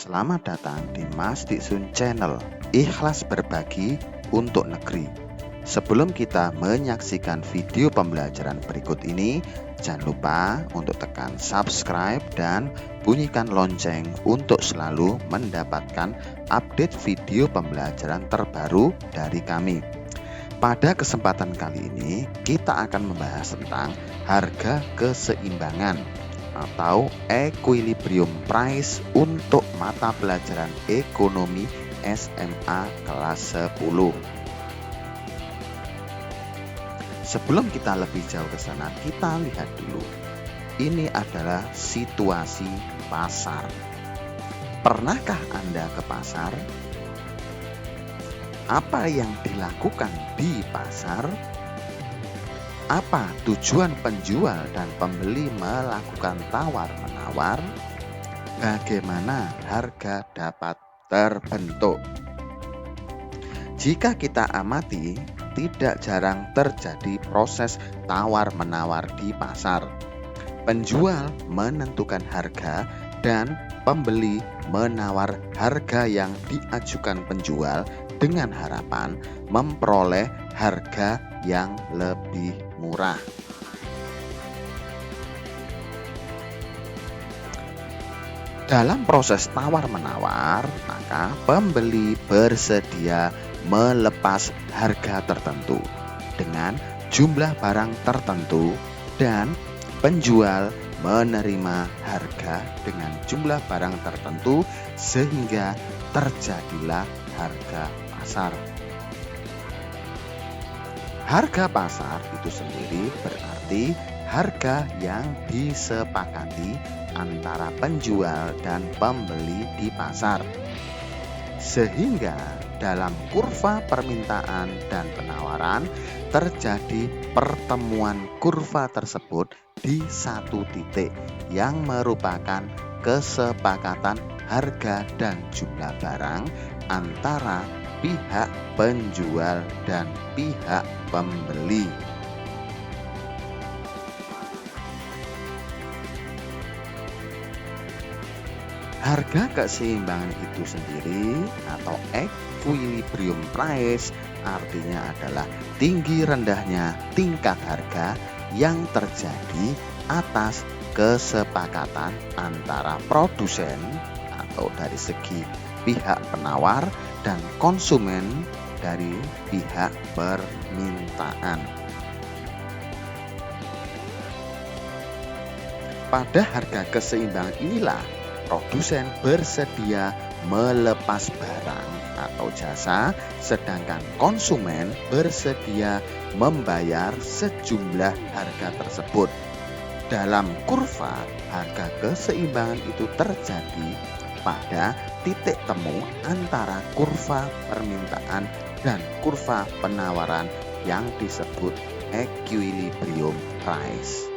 Selamat datang di Mas Diksun Channel, ikhlas berbagi untuk negeri. Sebelum kita menyaksikan video pembelajaran berikut ini, jangan lupa untuk tekan subscribe dan bunyikan lonceng untuk selalu mendapatkan update video pembelajaran terbaru dari kami. Pada kesempatan kali ini, kita akan membahas tentang harga keseimbangan atau equilibrium price untuk mata pelajaran ekonomi SMA kelas 10. Sebelum kita lebih jauh ke sana, kita lihat dulu. Ini adalah situasi pasar. Pernahkah Anda ke pasar? Apa yang dilakukan di pasar? Apa tujuan penjual dan pembeli melakukan tawar-menawar? Bagaimana harga dapat terbentuk? Jika kita amati, tidak jarang terjadi proses tawar-menawar di pasar. Penjual menentukan harga dan pembeli menawar harga yang diajukan penjual dengan harapan memperoleh harga yang lebih murah. Dalam proses tawar-menawar, maka pembeli bersedia melepas harga tertentu dengan jumlah barang tertentu dan penjual menerima harga dengan jumlah barang tertentu sehingga terjadilah harga pasar. Harga pasar itu sendiri berarti harga yang disepakati antara penjual dan pembeli di pasar. Sehingga dalam kurva permintaan dan penawaran terjadi pertemuan kurva tersebut di satu titik yang merupakan kesepakatan harga dan jumlah barang antara pihak penjual dan pihak pembeli. Harga keseimbangan itu sendiri atau equilibrium price artinya adalah tinggi rendahnya tingkat harga yang terjadi atas kesepakatan antara produsen atau dari segi pihak penawar dan konsumen dari pihak permintaan. Pada harga keseimbangan inilah produsen bersedia melepas barang atau jasa, sedangkan konsumen bersedia membayar sejumlah harga tersebut. Dalam kurva, harga keseimbangan itu terjadi pada titik temu antara kurva permintaan dan kurva penawaran yang disebut equilibrium price.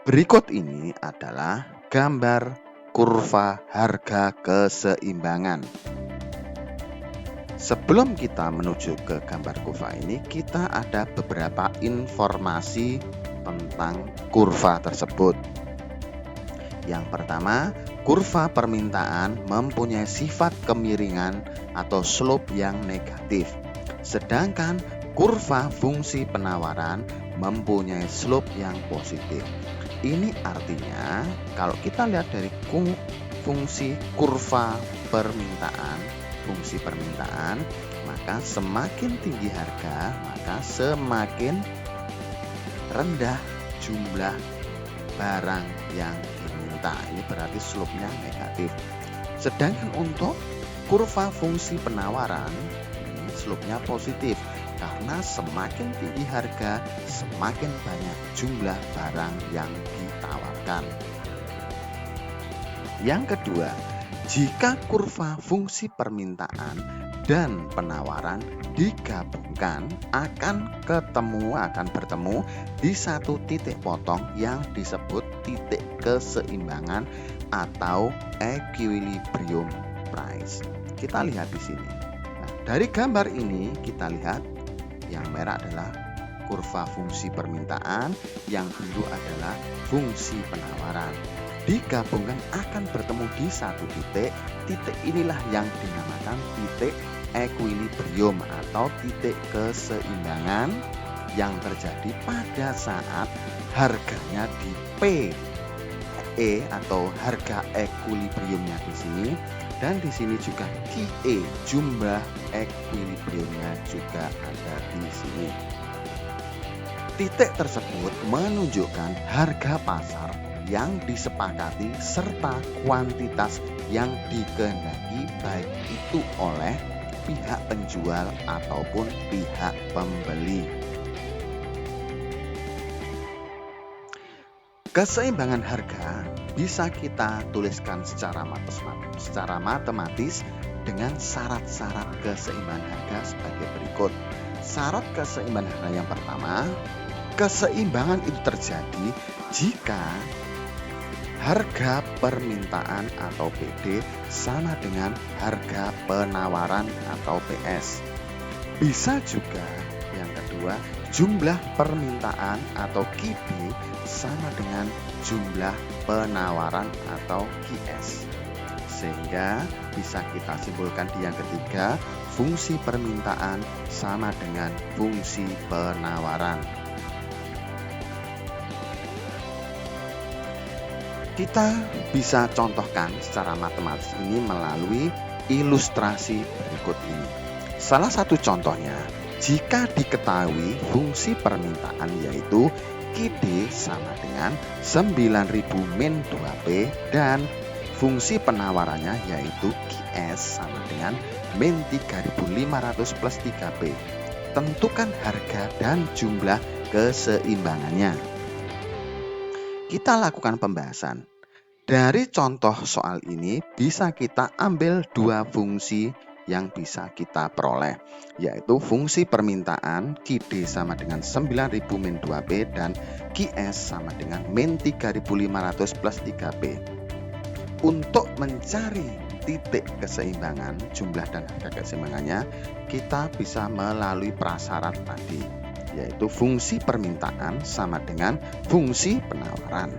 Berikut ini adalah gambar kurva harga keseimbangan. Sebelum kita menuju ke gambar kurva ini, kita ada beberapa informasi tentang kurva tersebut. Yang pertama, kurva permintaan mempunyai sifat kemiringan atau slope yang negatif. Sedangkan kurva fungsi penawaran mempunyai slope yang positif. Ini artinya kalau kita lihat dari fungsi kurva permintaan, maka semakin tinggi harga, maka semakin rendah jumlah barang yang diminta. Ini berarti slope-nya negatif. Sedangkan untuk kurva fungsi penawaran, ini slope-nya positif. Karena semakin tinggi harga, semakin banyak jumlah barang yang ditawarkan. Yang kedua, jika kurva fungsi permintaan dan penawaran digabungkan akan bertemu di satu titik potong yang disebut titik keseimbangan atau equilibrium price. Kita lihat di sini. Nah, dari gambar ini kita lihat yang merah adalah kurva fungsi permintaan, yang biru adalah fungsi penawaran. Digabungkan akan bertemu di satu titik. Titik inilah yang dinamakan titik equilibrium atau titik keseimbangan yang terjadi pada saat harganya di PE atau harga equilibriumnya di sini, dan di sini juga QE, jumlah equilibriumnya juga ada di sini. Titik tersebut menunjukkan harga pasar yang disepakati serta kuantitas yang dikehendaki baik itu oleh pihak penjual ataupun pihak pembeli. Keseimbangan harga bisa kita tuliskan secara matematis dengan syarat-syarat keseimbangan harga sebagai berikut. Syarat keseimbangan harga yang pertama, keseimbangan itu terjadi jika harga permintaan atau PD sama dengan harga penawaran atau PS. Bisa juga yang kedua, jumlah permintaan atau QD sama dengan jumlah penawaran atau QS. Sehingga bisa kita simpulkan di yang ketiga, fungsi permintaan sama dengan fungsi penawaran. Kita bisa contohkan secara matematis ini melalui ilustrasi berikut ini. Salah satu contohnya, jika diketahui fungsi permintaan yaitu QD sama dengan 9.000 min 2P dan fungsi penawarannya yaitu QS sama dengan min 3.500 plus 3P. Tentukan harga dan jumlah keseimbangannya. Kita lakukan pembahasan. Dari contoh soal ini bisa kita ambil dua fungsi yang bisa kita peroleh, yaitu fungsi permintaan QD sama dengan 9.000 min 2P dan QS sama dengan min 3.500 plus 3P. Untuk mencari titik keseimbangan, jumlah dan harga keseimbangannya, kita bisa melalui prasyarat tadi, yaitu fungsi permintaan sama dengan fungsi penawaran.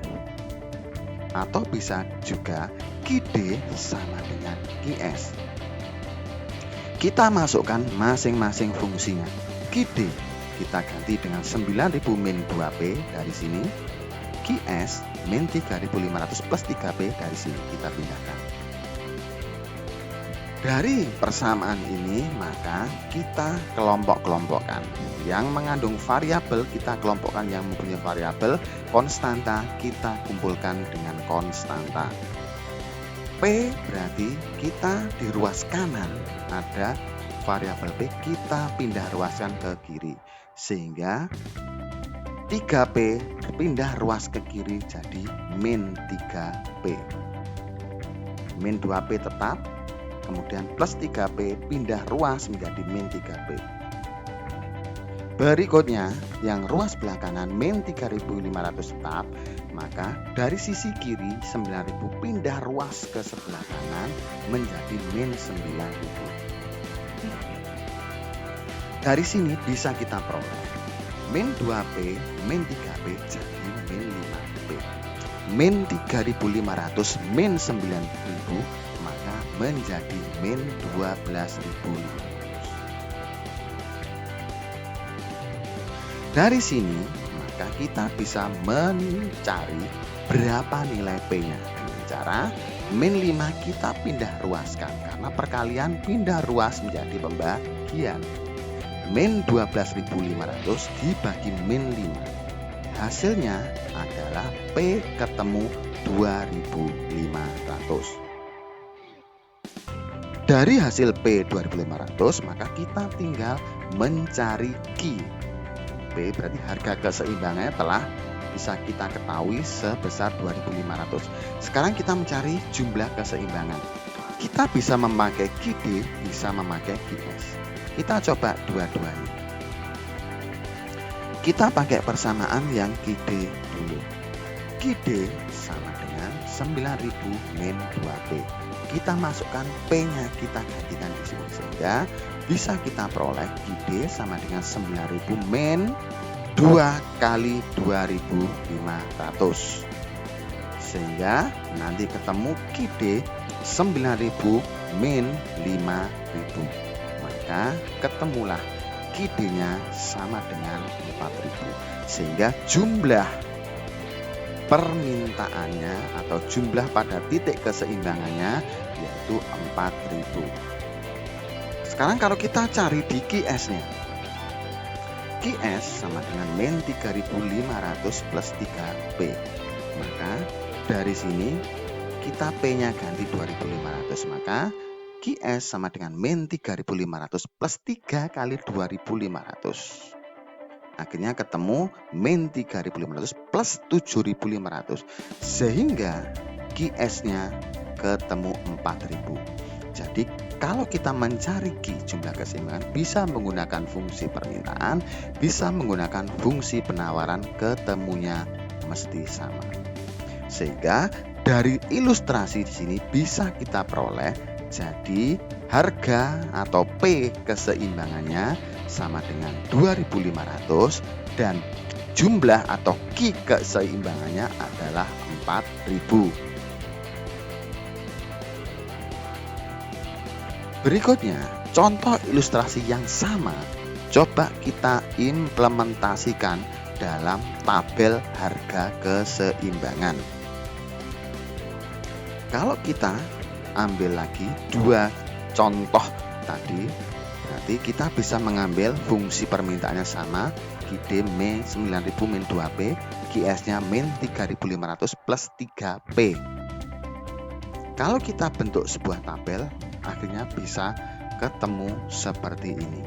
Atau bisa juga QD sama dengan QS. Kita masukkan masing-masing fungsinya. QD kita ganti dengan 9.000 min 2P dari sini. QS min 3.500 plus 3P dari sini kita pindahkan. Dari persamaan ini maka kita kelompok-kelompokkan. Yang mengandung variabel kita kelompokkan yang mempunyai variabel konstanta kita kumpulkan dengan konstanta. P berarti kita di ruas kanan ada variabel P, kita pindah ruaskan ke kiri sehingga 3P pindah ruas ke kiri jadi min 3P. Min 2P tetap, kemudian plus 3P pindah ruas menjadi min 3P. Berikutnya yang ruas belah kanan min 3.500 tetap, maka dari sisi kiri 9.000 pindah ruas ke sebelah kanan menjadi min 9.000. Dari sini bisa kita peroleh min 2P, min 3P jadi min 5P. Min 3.500 min 9.000 maka menjadi min 12.500. Dari sini maka kita bisa mencari berapa nilai P-nya dengan cara min 5 kita pindah ruaskan karena perkalian pindah ruas menjadi pembagian. Min 12.500 dibagi min 5. Hasilnya adalah P ketemu 2.500. Dari hasil P 2.500 maka kita tinggal mencari Q. P berarti harga keseimbangannya telah bisa kita ketahui sebesar 2.500. Sekarang kita mencari jumlah keseimbangan. Kita bisa memakai QD, bisa memakai QS. Kita coba dua-duanya. Kita pakai persamaan yang QD dulu. QD sama dengan 9.000 min 2P. Kita masukkan P-nya, kita gantikan di sini sehingga bisa kita peroleh QD sama dengan 9.000 min 2 kali 2.500. Sehingga nanti ketemu QD 9.000 min 5.000. Maka ketemulah QD-nya sama dengan 4.000. Sehingga jumlah permintaannya atau jumlah pada titik keseimbangannya yaitu 4.000. Sekarang kalau kita cari di QS-nya, QS sama dengan min 3.500 plus 3P. Maka dari sini kita P-nya ganti 2.500, maka QS sama dengan min 3.500 plus 3 kali 2.500. Akhirnya ketemu min 3.500 plus 7.500. Sehingga QS-nya ketemu 4.000. Jadi kalau kita mencari Q jumlah keseimbangan bisa menggunakan fungsi permintaan, bisa menggunakan fungsi penawaran, ketemunya mesti sama. Sehingga dari ilustrasi di sini bisa kita peroleh jadi harga atau P keseimbangannya sama dengan 2.500 dan jumlah atau Q keseimbangannya adalah 4.000. Berikutnya, contoh ilustrasi yang sama coba kita implementasikan dalam tabel harga keseimbangan. Kalau kita ambil lagi dua contoh tadi, berarti kita bisa mengambil fungsi permintaannya sama, QD min 9.000 min 2P, QS-nya min 3.500 plus 3P. Kalau kita bentuk sebuah tabel, akhirnya bisa ketemu seperti ini.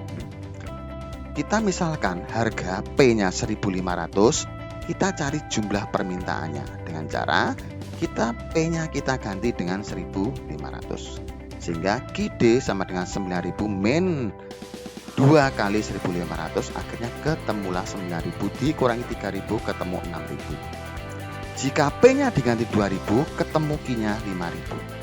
Kita misalkan harga P-nya 1.500, kita cari jumlah permintaannya dengan cara kita P-nya kita ganti dengan 1.500. Sehingga QD sama dengan 9.000 min 2 kali 1.500, akhirnya ketemulah 9.000 dikurangi 3.000 ketemu 6.000. Jika P-nya diganti 2.000, ketemu Q-nya 5.000.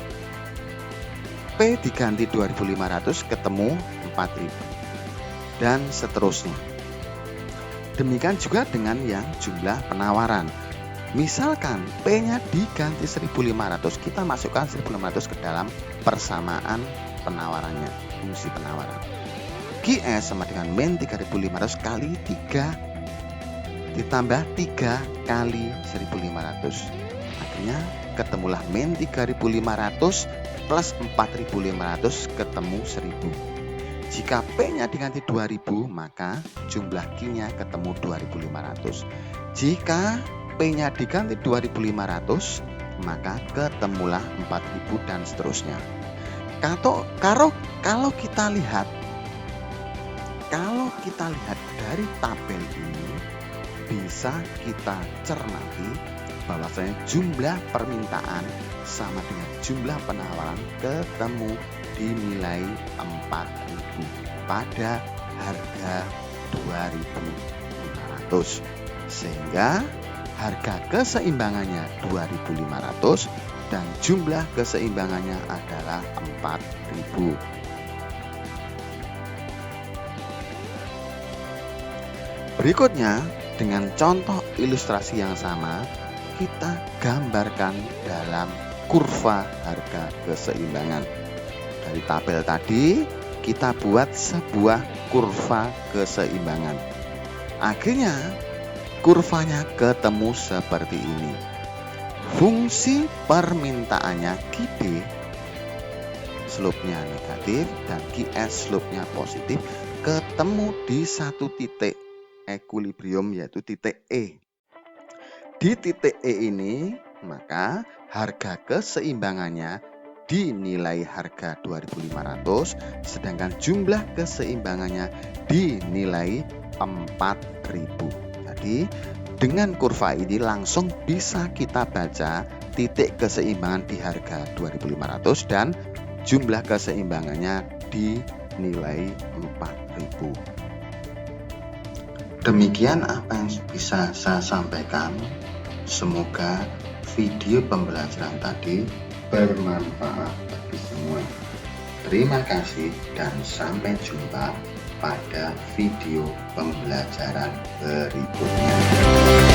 P diganti 2.500 ketemu 4.000 dan seterusnya. Demikian juga dengan yang jumlah penawaran. Misalkan P-nya diganti 1.500, kita masukkan 1.500 ke dalam persamaan penawarannya, fungsi penawaran. QS sama dengan min 3.500 kali 3 ditambah 3 kali 1.500. Akhirnya ketemulah min 3.500 plus 4.500 ketemu 1.000. Jika P-nya diganti 2.000, maka jumlah Q-nya ketemu 2.500. Jika P-nya diganti 2.500, maka ketemulah 4.000 dan seterusnya. Kalau kita lihat dari tabel ini, bisa kita cermati bahwasanya jumlah permintaan sama dengan jumlah penawaran ketemu di nilai 4.000 pada harga 2.500. Sehingga harga keseimbangannya 2.500 dan jumlah keseimbangannya adalah 4.000. Berikutnya, dengan contoh ilustrasi yang sama, kita gambarkan dalam kurva harga keseimbangan. Dari tabel tadi, kita buat sebuah kurva keseimbangan. Akhirnya, kurvanya ketemu seperti ini. Fungsi permintaannya QD slope-nya negatif dan QS slope-nya positif, ketemu di satu titik equilibrium yaitu titik E. Di titik E ini, maka harga keseimbangannya dinilai harga 2.500, sedangkan jumlah keseimbangannya dinilai 4.000. Jadi dengan kurva ini langsung bisa kita baca titik keseimbangan di harga 2.500 dan jumlah keseimbangannya dinilai 4.000. Demikian apa yang bisa saya sampaikan. Semoga video pembelajaran tadi bermanfaat bagi semua. Terima kasih dan sampai jumpa. pada video pembelajaran berikutnya.